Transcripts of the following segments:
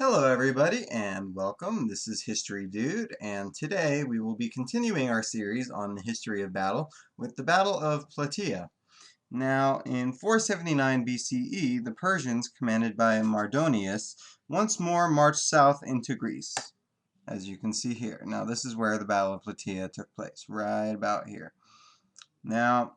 Hello everybody and welcome. This is History Dude, and today we will be continuing our series on the history of battle with the Battle of Plataea. Now, in 479 BCE, the Persians, commanded by Mardonius, once more marched south into Greece, as you can see here. Now, this is where the Battle of Plataea took place, right about here. Now,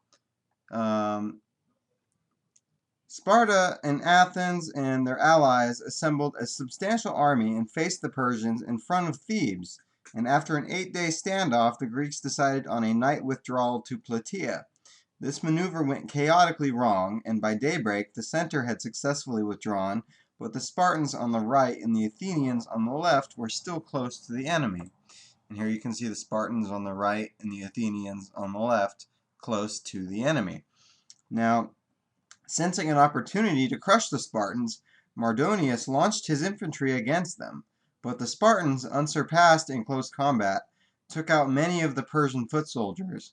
Sparta and Athens and their allies assembled a substantial army and faced the Persians in front of Thebes, and after an 8-day standoff, the Greeks decided on a night withdrawal to Plataea. This maneuver went chaotically wrong, and by daybreak the center had successfully withdrawn, but the Spartans on the right and the Athenians on the left were still close to the enemy. And here you can see the Spartans on the right and the Athenians on the left close to the enemy. Now, sensing an opportunity to crush the Spartans, Mardonius launched his infantry against them, but the Spartans, unsurpassed in close combat, took out many of the Persian foot soldiers,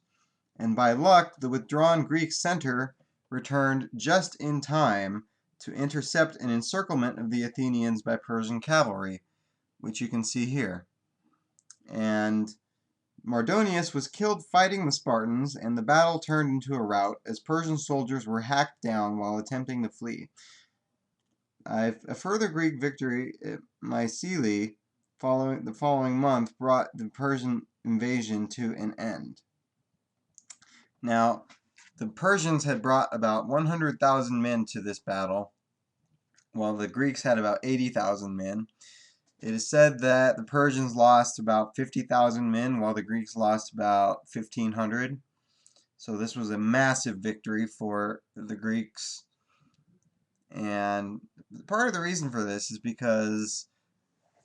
and by luck the withdrawn Greek center returned just in time to intercept an encirclement of the Athenians by Persian cavalry, which you can see here. And Mardonius was killed fighting the Spartans, and the battle turned into a rout as Persian soldiers were hacked down while attempting to flee. A further Greek victory at Mycele the following month brought the Persian invasion to an end. Now, the Persians had brought about 100,000 men to this battle, while the Greeks had about 80,000 men. It is said that the Persians lost about 50,000 men, while the Greeks lost about 1,500. So this was a massive victory for the Greeks. And part of the reason for this is because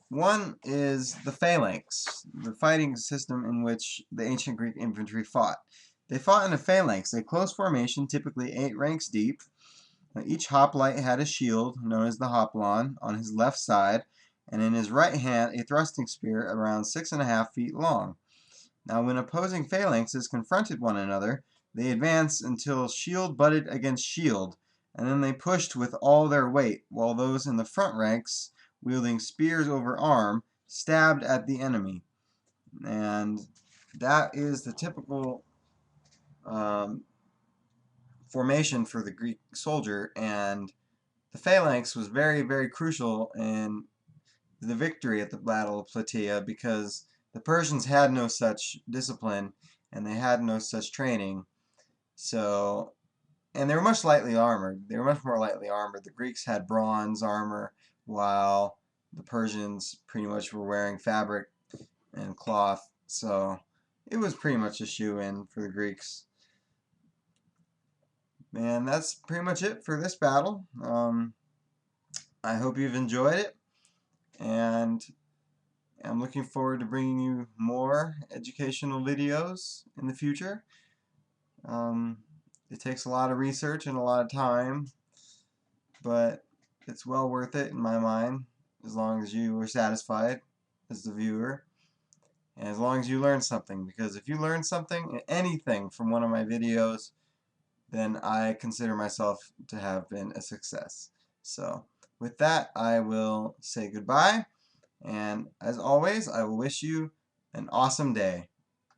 one is the phalanx, the fighting system in which the ancient Greek infantry fought. They fought in a phalanx, a close formation, typically 8 ranks deep. Each hoplite had a shield, known as the hoplon, on his left side, and in his right hand a thrusting spear around 6.5 feet long. Now, when opposing phalanxes confronted one another, they advanced until shield butted against shield, and then they pushed with all their weight, while those in the front ranks, wielding spears over arm, stabbed at the enemy. And that is the typical formation for the Greek soldier, and the phalanx was very, very crucial in the victory at the Battle of Plataea because the Persians had no such discipline and they had no such training. So, and they were much lightly armored. They were much more lightly armored. The Greeks had bronze armor, while the Persians pretty much were wearing fabric and cloth. So, it was pretty much a shoe-in for the Greeks. And that's pretty much it for this battle. I hope you've enjoyed it, and I'm looking forward to bringing you more educational videos in the future. It takes a lot of research and a lot of time, but it's well worth it in my mind, as long as you are satisfied as the viewer, and as long as you learn something. Because if you learn something, anything from one of my videos, then I consider myself to have been a success. So, with that, I will say goodbye, and as always, I will wish you an awesome day.